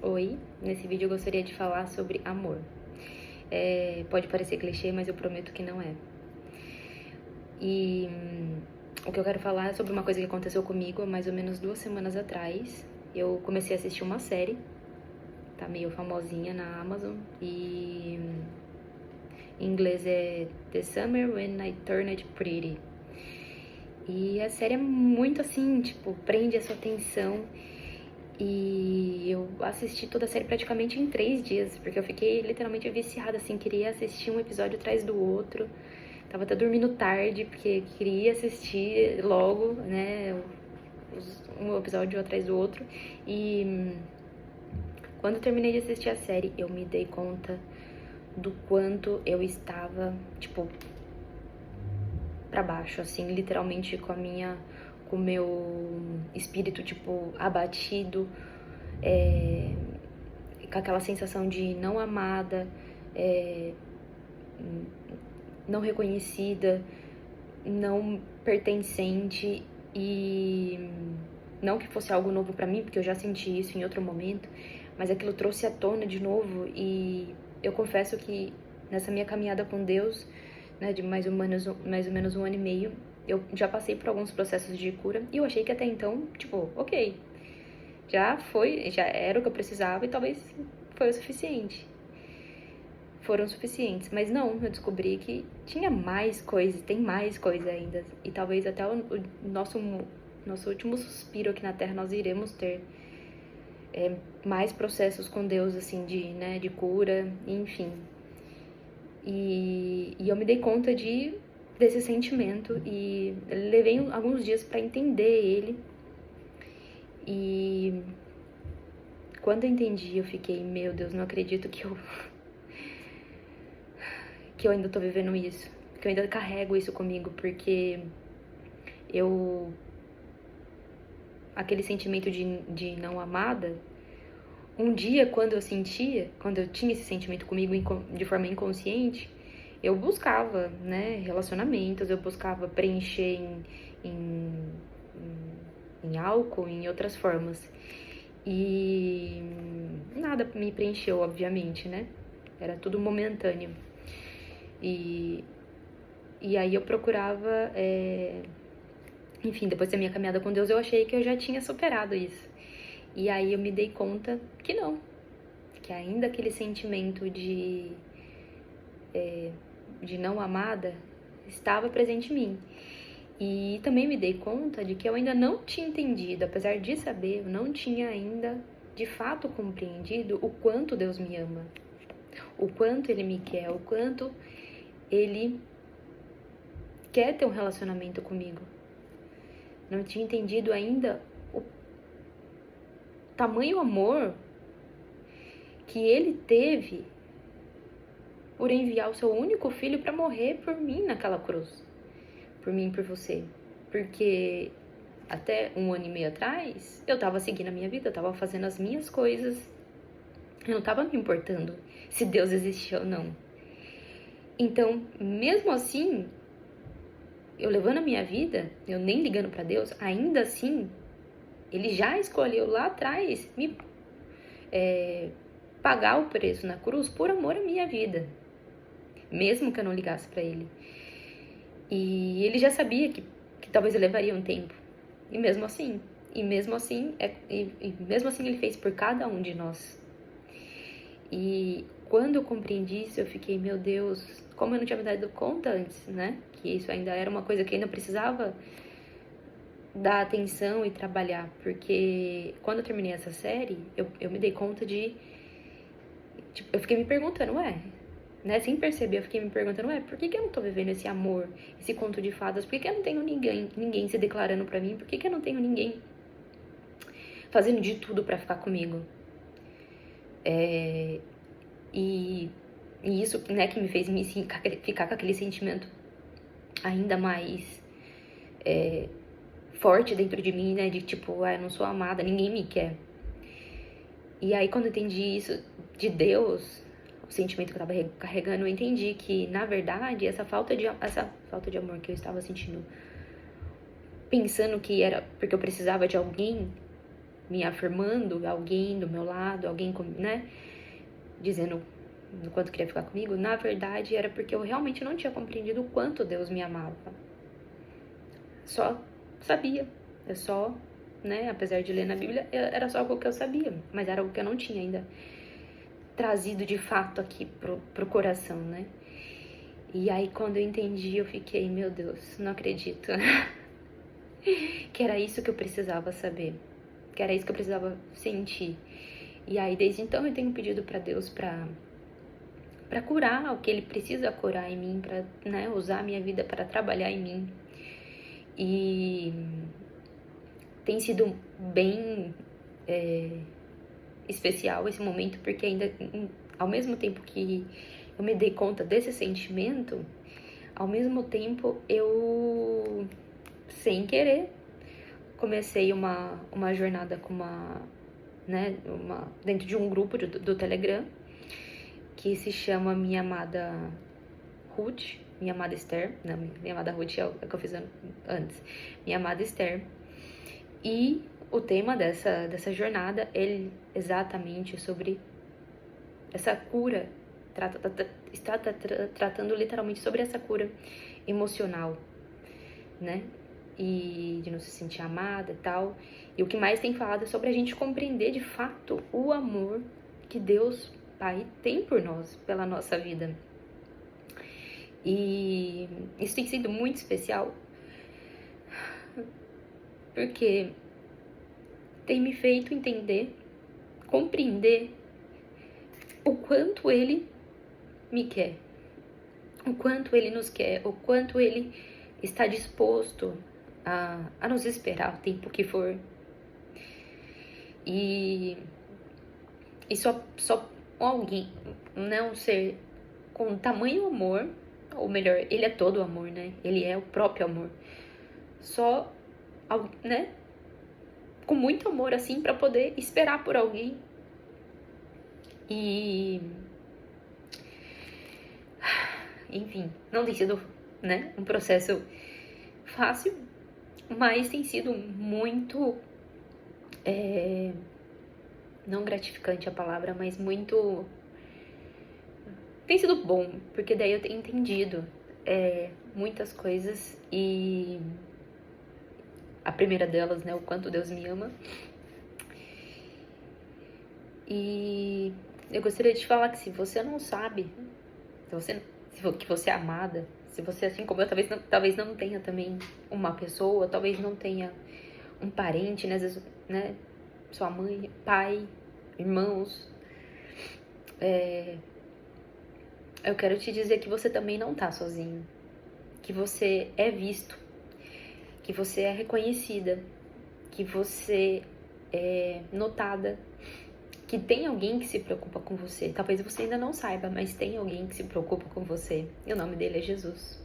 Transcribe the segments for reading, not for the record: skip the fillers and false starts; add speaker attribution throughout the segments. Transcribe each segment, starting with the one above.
Speaker 1: Oi, nesse vídeo eu gostaria de falar sobre amor. Pode parecer clichê, mas eu prometo que não é. E o que eu quero falar é sobre uma coisa que aconteceu comigo há mais ou menos 2 semanas atrás. Eu comecei a assistir uma série, tá meio famosinha na Amazon, e em inglês é The Summer When I Turned Pretty. E a série é muito assim, tipo, prende a sua atenção. E eu assisti toda a série praticamente em 3 dias, porque eu fiquei literalmente viciada, assim, queria assistir um episódio atrás do outro. Tava até dormindo tarde, porque queria assistir logo, né, um episódio atrás do outro. E quando eu terminei de assistir a série, eu me dei conta do quanto eu estava, tipo, pra baixo, assim, literalmente com o meu espírito, tipo, abatido, com aquela sensação de não amada, não reconhecida, não pertencente, e não que fosse algo novo pra mim, porque eu já senti isso em outro momento, mas aquilo trouxe à tona de novo. E eu confesso que nessa minha caminhada com Deus, né, de mais ou menos 1 ano e meio, eu já passei por alguns processos de cura, e eu achei que até então, tipo, ok, já era o que eu precisava, e talvez foi o suficiente. Foram suficientes, mas não, eu descobri que tinha mais coisas, tem mais coisa ainda, e talvez até o nosso último suspiro aqui na Terra nós iremos ter mais processos com Deus, assim, de cura, enfim. E eu me dei conta desse sentimento, e levei alguns dias pra entender ele. E quando eu entendi, eu fiquei, meu Deus, não acredito que eu ainda tô vivendo isso, que eu ainda carrego isso comigo, porque aquele sentimento de não amada, um dia quando eu tinha esse sentimento comigo de forma inconsciente, eu buscava, né, relacionamentos, eu buscava preencher em álcool, em outras formas, e nada me preencheu, obviamente, né, era tudo momentâneo. E aí eu procurava, enfim, depois da minha caminhada com Deus, eu achei que eu já tinha superado isso. E aí eu me dei conta que não, que ainda aquele sentimento de não amada estava presente em mim. E também me dei conta de que eu ainda não tinha entendido, apesar de saber, eu não tinha ainda de fato compreendido o quanto Deus me ama, o quanto Ele me quer, o quanto Ele quer ter um relacionamento comigo. Não tinha entendido ainda o tamanho amor que Ele teve por enviar o seu único filho para morrer por mim naquela cruz. Por mim e por você. Porque até 1 ano e meio atrás, eu tava seguindo a minha vida, eu tava fazendo as minhas coisas. Eu não tava me importando se Deus existia ou não. Então, mesmo assim, eu levando a minha vida, eu nem ligando pra Deus, ainda assim, Ele já escolheu lá atrás me pagar o preço na cruz por amor à minha vida, mesmo que eu não ligasse pra Ele. E Ele já sabia que talvez eu levaria um tempo, e mesmo assim Ele fez por cada um de nós. E quando eu compreendi isso, eu fiquei, meu Deus, como eu não tinha me dado conta antes, né? Que isso ainda era uma coisa que ainda precisava dar atenção e trabalhar. Porque quando eu terminei essa série, eu me dei conta tipo, eu fiquei me perguntando, né? Sem perceber, eu fiquei me perguntando, por que eu não tô vivendo esse amor, esse conto de fadas? Por que eu não tenho ninguém se declarando pra mim? Por que eu não tenho ninguém fazendo de tudo pra ficar comigo? E isso, né, que me fez ficar com aquele sentimento ainda mais forte dentro de mim, né, de tipo, eu não sou amada, ninguém me quer. E aí, quando eu entendi isso de Deus, o sentimento que eu tava carregando, eu entendi que, na verdade, essa falta de amor que eu estava sentindo, pensando que era porque eu precisava de alguém, me afirmando, alguém do meu lado, alguém, né, dizendo o quanto queria ficar comigo, na verdade era porque eu realmente não tinha compreendido o quanto Deus me amava. Só sabia, eu só, né, apesar de ler na Bíblia, era só algo que eu sabia, mas era algo que eu não tinha ainda trazido de fato aqui pro coração, né? E aí quando eu entendi, eu fiquei, meu Deus, não acredito. Que era isso que eu precisava saber, que era isso que eu precisava sentir. E aí desde então eu tenho pedido pra Deus pra curar o que Ele precisa curar em mim, pra, né, usar a minha vida para trabalhar em mim. E tem sido bem especial esse momento, porque ainda, ao mesmo tempo que eu me dei conta desse sentimento, ao mesmo tempo eu, sem querer, comecei uma jornada com dentro de um grupo do Telegram, que se chama Minha Amada Ruth, Minha Amada Esther, não, Minha Amada Ruth é o que eu fiz antes, Minha Amada Esther, e o tema dessa jornada é exatamente sobre essa cura, está tratando literalmente sobre essa cura emocional, né? E de não se sentir amada e tal. E o que mais tem falado é sobre a gente compreender de fato o amor que Deus Pai tem por nós, pela nossa vida. E isso tem sido muito especial, porque tem me feito entender, compreender o quanto Ele me quer, o quanto Ele nos quer, o quanto Ele está disposto a nos esperar o tempo que for. E só alguém, né, um ser com tamanho amor, ou melhor, Ele é todo amor, né? Ele é o próprio amor. Só, né, com muito amor, assim, pra poder esperar por alguém. E enfim, não tem sido, né, um processo fácil, mas tem sido muito, não gratificante a palavra, mas muito, tem sido bom, porque daí eu tenho entendido muitas coisas, e a primeira delas, né, o quanto Deus me ama. E eu gostaria de te falar que se você não sabe, que você é amada, se você, assim como eu, talvez não tenha também uma pessoa, talvez não tenha um parente, né, às vezes, né, sua mãe, pai, irmãos, eu quero te dizer que você também não tá sozinho, que você é visto, que você é reconhecida, que você é notada, que tem alguém que se preocupa com você. Talvez você ainda não saiba, mas tem alguém que se preocupa com você. E o nome dele é Jesus.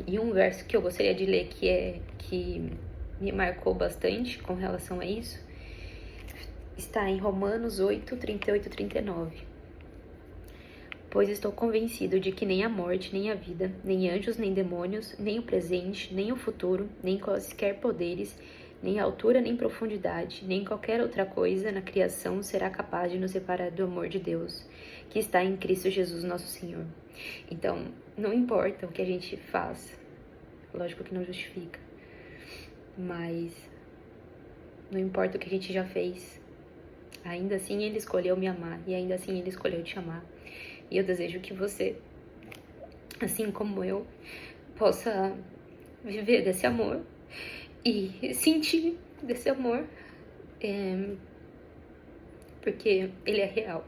Speaker 1: E um verso que eu gostaria de ler que me marcou bastante com relação a isso, está em Romanos 8, 38 e 39. Pois estou convencido de que nem a morte, nem a vida, nem anjos, nem demônios, nem o presente, nem o futuro, nem quaisquer poderes, nem altura, nem profundidade, nem qualquer outra coisa na criação será capaz de nos separar do amor de Deus, que está em Cristo Jesus nosso Senhor. Então, não importa o que a gente faz, lógico que não justifica, mas não importa o que a gente já fez, ainda assim Ele escolheu me amar, e ainda assim Ele escolheu te amar. E eu desejo que você, assim como eu, possa viver desse amor e sentir desse amor, porque ele é real.